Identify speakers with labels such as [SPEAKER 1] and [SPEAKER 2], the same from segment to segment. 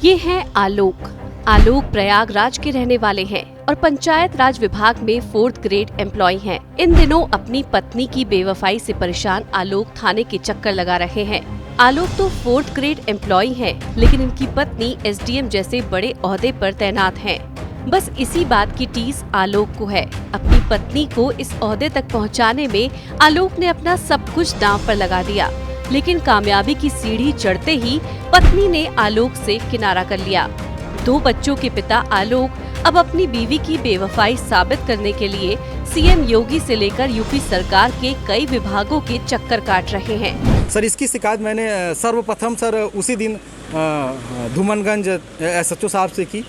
[SPEAKER 1] ये हैं आलोक। आलोक प्रयागराज के रहने वाले हैं और पंचायत राज विभाग में 4th ग्रेड एम्प्लॉय हैं। इन दिनों अपनी पत्नी की बेवफाई से परेशान आलोक थाने के चक्कर लगा रहे हैं। आलोक तो 4th ग्रेड एम्प्लॉय हैं, लेकिन इनकी पत्नी SDM जैसे बड़े ओहदे पर तैनात हैं। बस इसी बात की टीस आलोक को है। अपनी पत्नी को इस ओहदे तक पहुंचाने में आलोक ने अपना सब कुछ दांव पर लगा दिया, लेकिन कामयाबी की सीढ़ी चढ़ते ही पत्नी ने आलोक से किनारा कर लिया। 2 बच्चों के पिता आलोक अब अपनी बीवी की बेवफाई साबित करने के लिए CM योगी से लेकर यूपी सरकार के कई विभागों के चक्कर काट रहे हैं।
[SPEAKER 2] सर, इसकी शिकायत मैंने सर्वप्रथम उसी दिन धूमनगंज SHO साहब से की।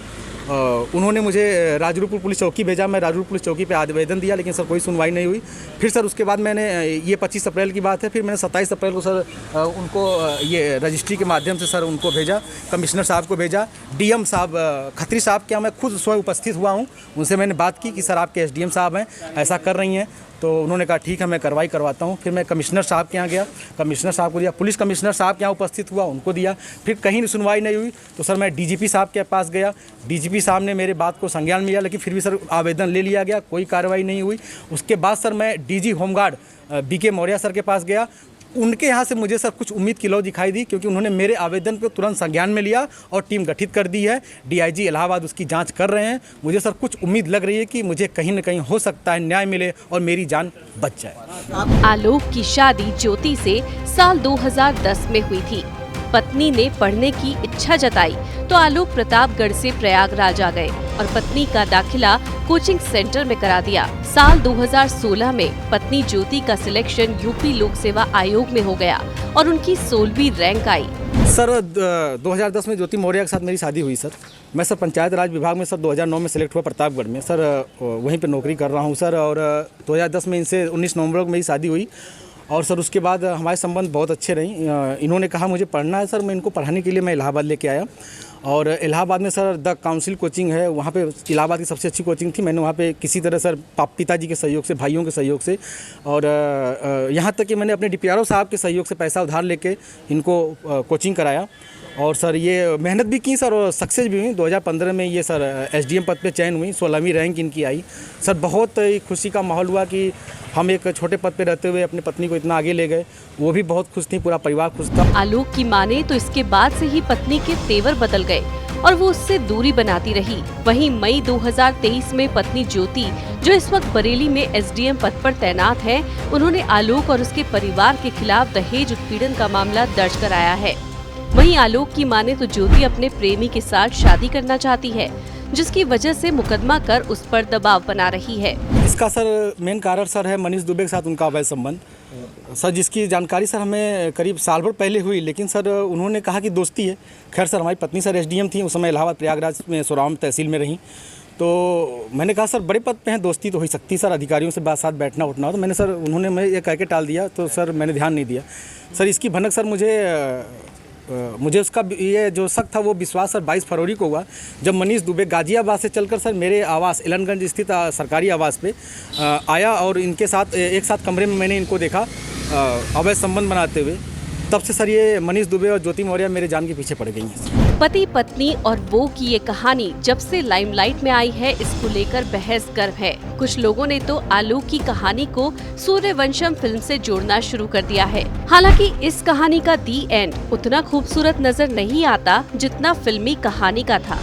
[SPEAKER 2] उन्होंने मुझे राजरूपुर पुलिस चौकी भेजा। मैं राजरूपुर पुलिस चौकी पे आवेदन दिया, लेकिन सर कोई सुनवाई नहीं हुई। फिर सर उसके बाद मैंने ये 25 अप्रैल की बात है, फिर मैंने 27 अप्रैल को सर उनको ये रजिस्ट्री के माध्यम से सर उनको भेजा, कमिश्नर साहब को भेजा। DM साहब खत्री साहब के यहाँ मैं खुद स्वयं उपस्थित हुआ हूँ। उनसे मैंने बात की कि सर आपके SDM साहब हैं, ऐसा कर रही हैं। तो उन्होंने कहा ठीक है, मैं कार्रवाई करवाता हूँ। फिर मैं कमिश्नर साहब के यहाँ गया, कमिश्नर साहब को दिया। पुलिस कमिश्नर साहब के यहाँ उपस्थित हुआ, उनको दिया। फिर कहीं सुनवाई नहीं हुई तो सर मैं DGP साहब के पास गया। DGP साहब ने मेरे बात को संज्ञान में लिया, लेकिन फिर भी सर आवेदन ले लिया गया, कोई कार्रवाई नहीं हुई। उसके बाद सर मैं DG home guard BK Maurya sir के पास गया। उनके यहाँ से मुझे सर कुछ उम्मीद की लौ दिखाई दी, क्योंकि उन्होंने मेरे आवेदन को तुरंत संज्ञान में लिया और टीम गठित कर दी है। DIG इलाहाबाद उसकी जांच कर रहे हैं। मुझे सर कुछ उम्मीद लग रही है कि मुझे कहीं न कहीं हो सकता है न्याय मिले और मेरी जान बच जाए।
[SPEAKER 1] आलोक की शादी ज्योति से साल 2010 में हुई थी। पत्नी ने पढ़ने की इच्छा जताई तो आलोक प्रतापगढ़ से प्रयागराज आ गए और पत्नी का दाखिला कोचिंग सेंटर में करा दिया। साल 2016 में पत्नी ज्योति का सिलेक्शन यूपी लोक सेवा आयोग में हो गया और उनकी 16वीं रैंक आई।
[SPEAKER 2] सर 2010 में ज्योति मौर्य के साथ मेरी शादी हुई सर। मैं सर पंचायत राज विभाग में सर 2009 में सेलेक्ट हुआ प्रतापगढ़ में सर, वहीं पे नौकरी कर रहा हूँ सर। और 2010 में इनसे 19 नवंबर को मेरी शादी हुई और सर उसके बाद हमारे संबंध बहुत अच्छे रही। इन्होंने कहा मुझे पढ़ना है सर, मैं इनको पढ़ाने के लिए मैं इलाहाबाद लेके आया। और इलाहाबाद में सर द काउंसिल कोचिंग है, वहाँ पे इलाहाबाद की सबसे अच्छी कोचिंग थी। मैंने वहाँ पे किसी तरह सर पिताजी के सहयोग से, भाइयों के सहयोग से और यहाँ तक कि मैंने अपने DPRO साहब के सहयोग से पैसा उधार लेके इनको कोचिंग कराया। और सर ये मेहनत भी की सर और सक्सेस भी हुई। 2015 में ये सर SDM पद पे चयन हुई, 16वीं रैंक इनकी आई। सर बहुत ही खुशी का माहौल हुआ कि हम एक छोटे पद पे रहते हुए अपनी पत्नी को इतना आगे ले गए। वो भी बहुत खुश थी, पूरा परिवार खुश था।
[SPEAKER 1] आलोक की माने तो इसके बाद से ही पत्नी के तेवर बदल गए और वो उससे दूरी बनाती रही। वहीं मई 2023 में पत्नी ज्योति, जो इस वक्त बरेली में SDM पद पर तैनात है, उन्होंने आलोक और उसके परिवार के खिलाफ दहेज उत्पीड़न का मामला दर्ज कराया है। वहीं आलोक की माने तो ज्योति अपने प्रेमी के साथ शादी करना चाहती है, जिसकी वजह से मुकदमा कर उस पर दबाव बना रही है।
[SPEAKER 2] इसका सर मेन कारण सर है मनीष दुबे के साथ उनका अवैध संबंध सर, जिसकी जानकारी सर हमें करीब साल भर पहले हुई, लेकिन सर उन्होंने कहा कि दोस्ती है। खैर सर हमारी पत्नी सर SDM थी, उस समय इलाहाबाद प्रयागराज में सोराम तहसील में रहीं। तो मैंने कहा सर बड़े पद पे हैं, दोस्ती तो हो ही सकती है सर, अधिकारियों से साथ बैठना उठना। तो मैंने सर उन्होंने मैं ये कह के टाल दिया, तो सर मैंने ध्यान नहीं दिया। सर इसकी भनक सर मुझे उसका ये जो शक था वो विश्वास सर 22 फरवरी को हुआ, जब मनीष दुबे गाजियाबाद से चलकर सर मेरे आवास एलनगंज स्थित सरकारी आवास पे आया और इनके साथ एक साथ कमरे में मैंने इनको देखा अवैध संबंध बनाते हुए। तब से सर ये मनीष दुबे और ज्योति मौर्य मेरे जान के पीछे पड़ गई हैं।
[SPEAKER 1] पति पत्नी और वो की ये कहानी जब से लाइमलाइट में आई है, इसको लेकर बहस गर्व है। कुछ लोगों ने तो आलोक की कहानी को सूर्यवंशम फिल्म से जोड़ना शुरू कर दिया है। हालांकि इस कहानी का दी एंड उतना खूबसूरत नजर नहीं आता जितना फिल्मी कहानी का था।